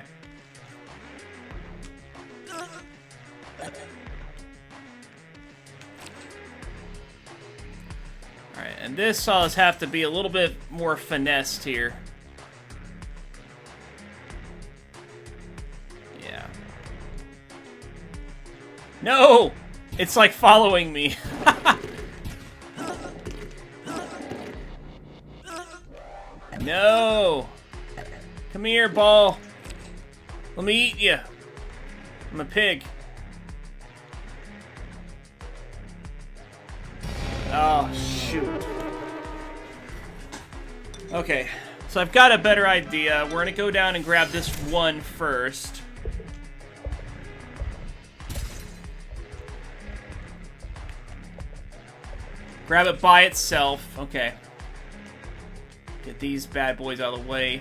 Alright, and this saws have to be a little bit more finessed here. Yeah. No! It's like following me. No! Come here, ball. Let me eat you. I'm a pig. Oh, shoot. Okay, so I've got a better idea. We're gonna go down and grab this one first. Grab it by itself. Okay. Get these bad boys out of the way.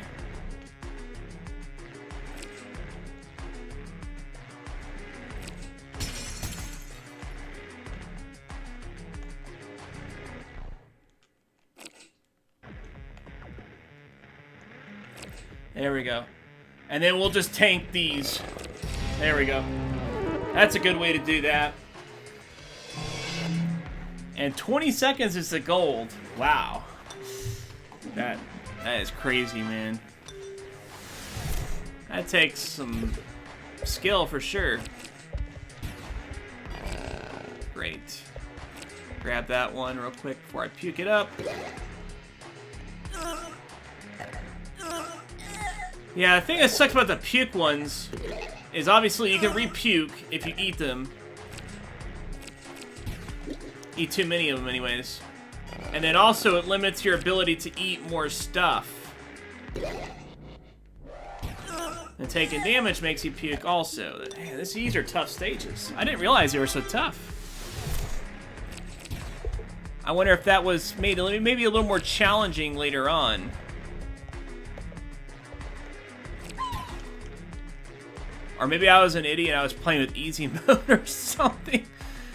There we go. And then we'll just tank these. There we go. That's a good way to do that. And 20 seconds is the gold. Wow. That is crazy, man. That takes some skill for sure. Great. Grab that one real quick before I puke it up. Yeah, the thing that sucks about the puke ones is obviously you can re-puke if you eat them. Eat too many of them anyways. And then also it limits your ability to eat more stuff. And taking damage makes you puke also. Man, these are tough stages. I didn't realize they were so tough. I wonder if that was made maybe a little more challenging later on. Or maybe I was an idiot and I was playing with easy mode or something.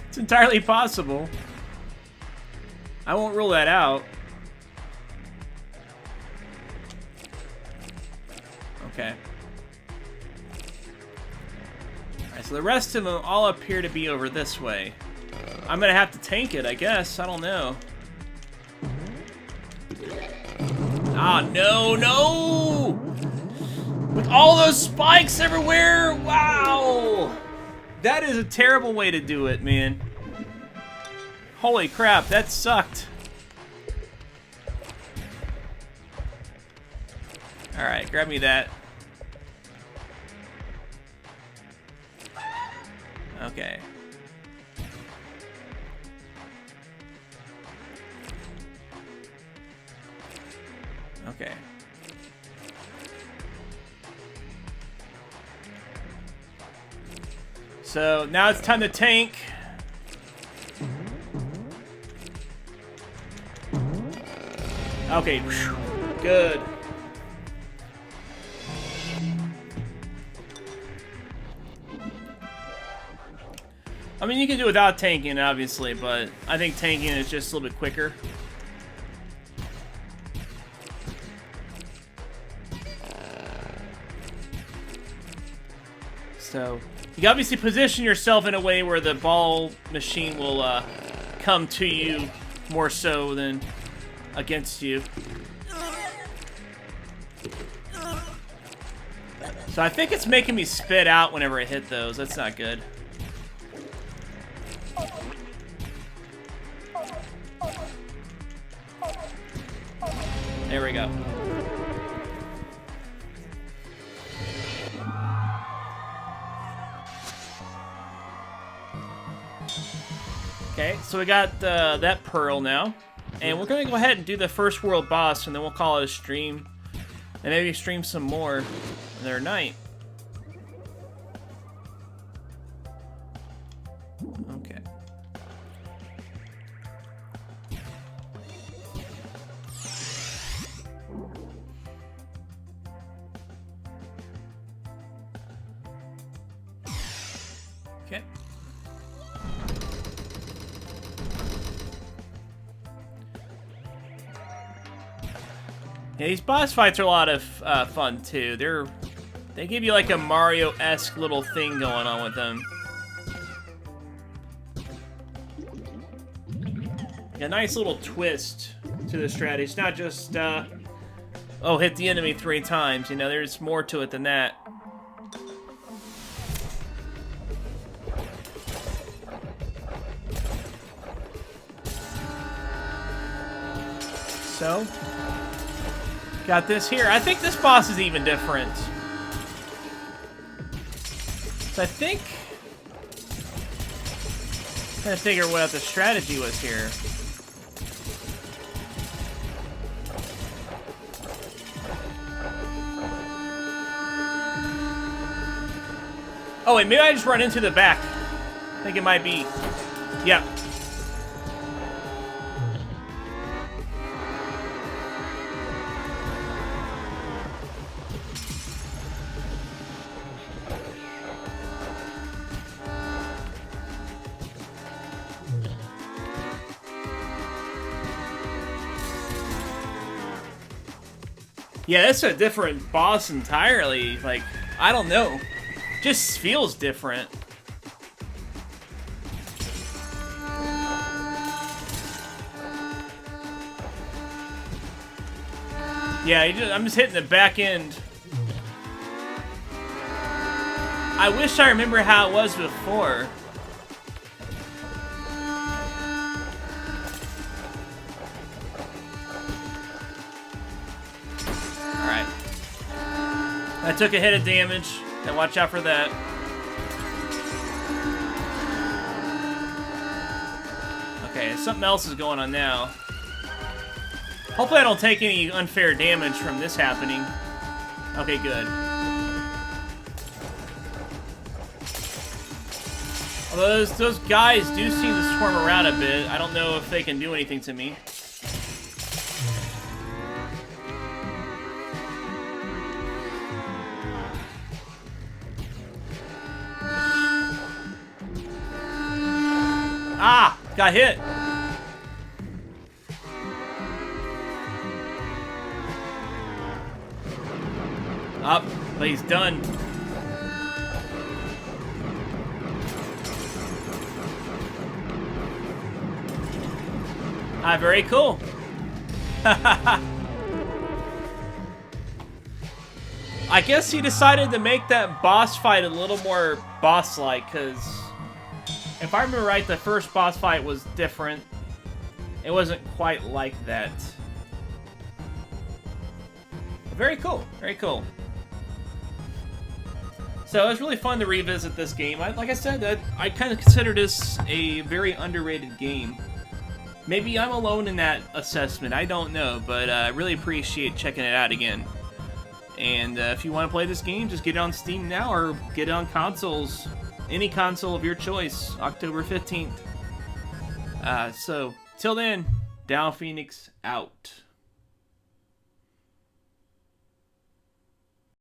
It's entirely possible. I won't rule that out. Okay. Alright, so the rest of them all appear to be over this way. I'm gonna have to tank it, I guess. I don't know. Ah, no, no! With all those spikes everywhere! Wow! That is a terrible way to do it, man. Holy crap, that sucked. Alright, grab me that. Okay. Okay. So now it's time to tank. Okay, whew, good. I mean, you can do it without tanking, obviously, but I think tanking is just a little bit quicker. So, you obviously position yourself in a way where the ball machine will come to you more so than against you. So I think it's making me spit out whenever I hit those. That's not good. There we go. Okay, so we got that pearl now. And we're going to go ahead and do the first world boss, and then we'll call it a stream. And maybe stream some more another night. Okay. Okay. Yeah, these boss fights are a lot of fun too. They give you like a Mario-esque little thing going on with them. A nice little twist to the strategy. It's not just oh, hit the enemy 3 times. You know, there's more to it than that. So, got this here. I think this boss is even different. So I think... I'm trying to figure what the strategy was here. Oh wait, maybe I just run into the back. I think it might be... Yep. Yeah, that's a different boss entirely. Like, I don't know. Just feels different. Yeah, I'm just hitting the back end. I wish I remember how it was before. Alright. I took a hit of damage. And watch out for that. Okay, something else is going on now. Hopefully I don't take any unfair damage from this happening. Okay, good. Although those guys do seem to swarm around a bit. I don't know if they can do anything to me. Ah! Got hit! Up, but he's done. Ah, very cool. I guess he decided to make that boss fight a little more boss-like, because if I remember right, the first boss fight was different. It wasn't quite like that. Very cool. Very cool. So it was really fun to revisit this game. Like I said, I kind of consider this a very underrated game. Maybe I'm alone in that assessment. I don't know, but I really appreciate checking it out again. And if you want to play this game, just get it on Steam now or get it on consoles. Any console of your choice, October 15th. So, till then, Down Phoenix out.